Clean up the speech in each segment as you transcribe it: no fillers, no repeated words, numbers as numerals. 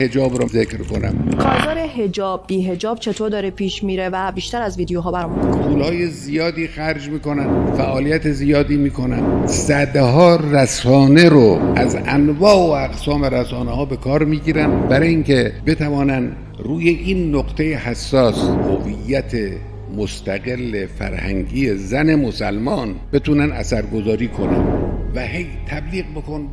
حجاب رو ذکر کنم. کارزار حجاب بی حجاب چطور داره پیش میره و بیشتر از ویدیوها برامون پولهای زیادی خرج میکنن، فعالیت زیادی میکنن، صدها رسانه رو از انواع و اقسام رسانه ها به کار میگیرن برای اینکه بتوانن روی این نقطه حساس هویت مستقل فرهنگی زن مسلمان بتونن اثرگذاری کنن و هی تبلیغ بکن،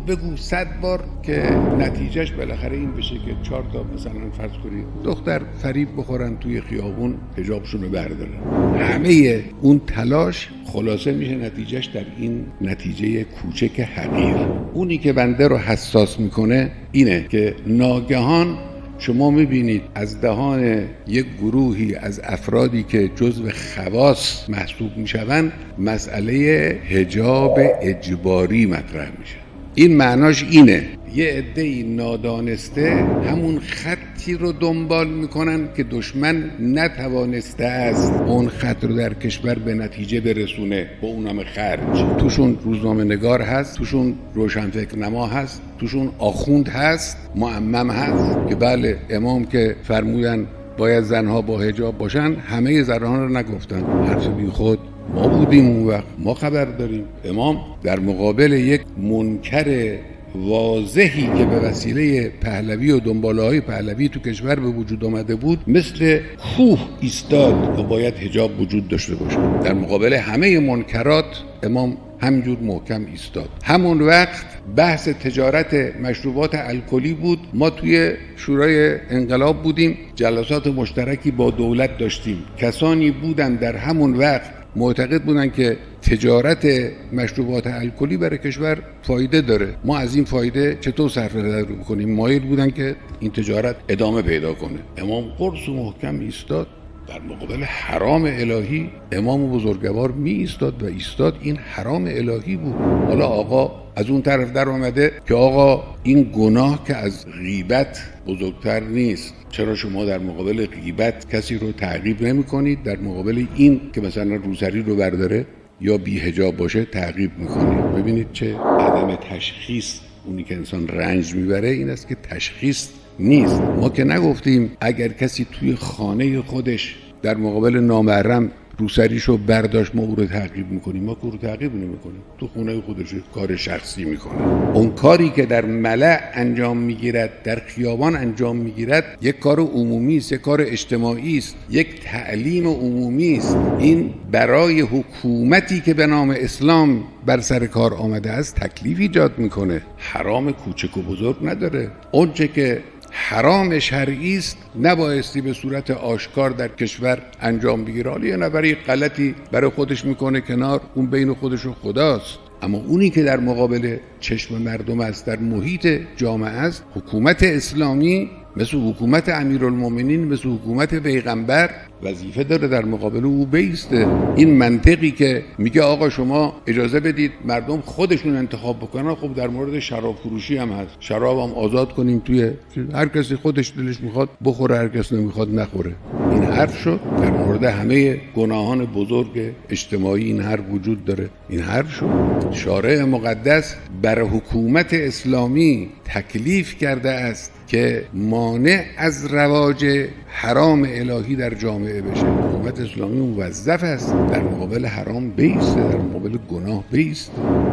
بگو 100 بار که نتیجهش بالاخره این بشه که 4 تا مثلا فرض کنید دختر فریب بخورن توی خیابون حجابشون رو بردارن. همه اون تلاش خلاصه میشه نتیجهش در این نتیجه کوچک حقیر. اونی که بنده رو حساس میکنه اینه که ناگهان شما میبینید از دهان یک گروهی از افرادی که جزو خواص محسوب میشوند مسئله حجاب اجباری مطرح میشه. این معناش اینه یه عده‌ای نادانسته همون خطی رو دنبال میکنن که دشمن نتوانسته است اون خط رو در کشور به نتیجه برسونه با اونم خرج. توشون روزنامه نگار هست، توشون روشنفکر نما هست، توشون آخوند هست، معمم هست که بله امام که فرمودن باید زنها با حجاب باشن همه زنها رو نگفتن، حرف بی خود. ما بودیم اون وقت، ما خبر داریم. امام در مقابل یک منکر واضحی که به وسیله پهلوی و دنباله‌های پهلوی تو کشور به وجود آمده بود مثل کوه ایستاد که باید حجاب وجود داشته باشه. در مقابل همه منکرات امام همینجور محکم ایستاد. همون وقت بحث تجارت مشروبات الکلی بود. ما توی شورای انقلاب بودیم، جلسات مشترکی با دولت داشتیم. کسانی بودن در همون وقت معتقد بودن که تجارت مشروبات الکلی برای کشور فایده داره، ما از این فایده چطور صرف نظر بکنیم. مایل بودن که این تجارت ادامه پیدا کنه. امام قرص و محکم ایستاد در مقابل حرام الهی. امام بزرگوار می ایستاد و ایستاد. این حرام الهی بود. حالا آقا از اون طرف در آمده که آقا این گناه که از غیبت بزرگتر نیست. چرا شما در مقابل غیبت کسی رو تعقیب نمی کنید؟ در مقابل این که مثلا روسری رو برداره یا بی حجاب باشه تعقیب می کنید. ببینید چه عدم تشخیص. اونی که انسان رنج میبره این است که تشخیص نیست. ما که نگفتیم اگر کسی توی خانه خودش در مقابل نامحرم روسریشو برداشت ما او رو تعقیب میکنیم. ما که او رو تعقیب نمیکنیم، تو خونه خودش کار شخصی میکنه. اون کاری که در ملأ انجام میگیرد، در خیابان انجام میگیرد، یک کار عمومی است، یک کار اجتماعی است، یک تعلیم عمومی است. این برای حکومتی که به نام اسلام بر سر کار آمده است تکلیف ایجاد میکنه. حرام کوچک و بزرگ نداره. اونچه که حرام شرعی است نبایستی به صورت آشکار در کشور انجام بگیره. حالا یه نفری غلطی برای خودش میکنه کنار، اون بین خودش و خداست. اما اونی که در مقابل چشم مردم است، در محیط جامعه است، حکومت اسلامی مثل حکومت امیرالمومنین، مثل حکومت پیغمبر وظیفه داره در مقابل او بیسته. این منطقی که میگه آقا شما اجازه بدید مردم خودشون انتخاب بکنن، خب در مورد شراب فروشی هم هست. شراب هم آزاد کنیم، توی هر کسی خودش دلش میخواد بخوره، هر کس نمیخواد نخوره. این حرف شد. در مورد همه گناهان بزرگ اجتماعی این حرف وجود داره. این حرف شد. شارع مقدس بر حکومت اسلامی تکلیف کرده است که مانع از رواج حرام الهی در جامعه بشه. حکومت اسلامی موظف است در مقابل حرام بیسته، در مقابل گناه بیسته.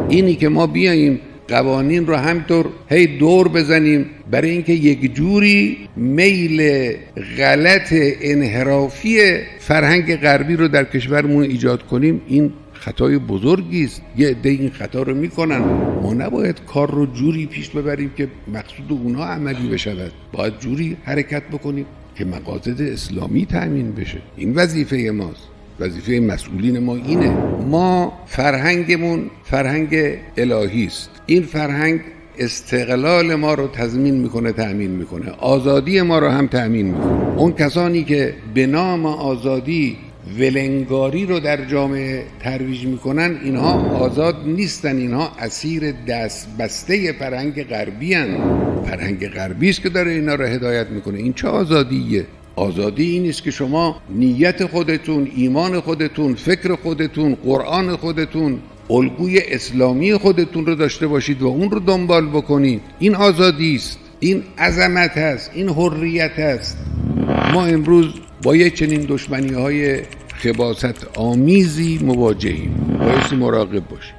اینی که ما بیاییم قوانین رو همطور هی دور بزنیم برای اینکه یک جوری میل غلط انحرافی فرهنگ غربی رو در کشورمون ایجاد کنیم، این خطای بزرگی است. یه عده این خطا رو میکنن. ما نباید کار رو جوری پیش ببریم که مقصود اونها عملی بشود. باید جوری حرکت بکنیم که مقاصد اسلامی تأمین بشه. این وظیفه ماست. وظیفه مسئولین ما اینه. ما فرهنگمون فرهنگ الهی است. این فرهنگ استقلال ما رو تضمین میکنه، تأمین میکنه. آزادی ما رو هم تأمین میکنه. اون کسانی که به نام آزادی ولنگاری رو در جامعه ترویج میکنن اینها آزاد نیستن. اینها اسیر دست بسته فرهنگ غربی هستند. فرهنگ غربی است که داره اینا رو هدایت میکنه. این چه آزادیه؟ آزادی این است که شما نیت خودتون، ایمان خودتون، فکر خودتون، قرآن خودتون، الگوی اسلامی خودتون رو داشته باشید و اون رو دنبال بکنید. این آزادی است. این عظمت هست، این حریت هست. ما امروز با یک چنین دشمنی های خباثت آمیزی مواجهیم، بایستی مراقب باشیم.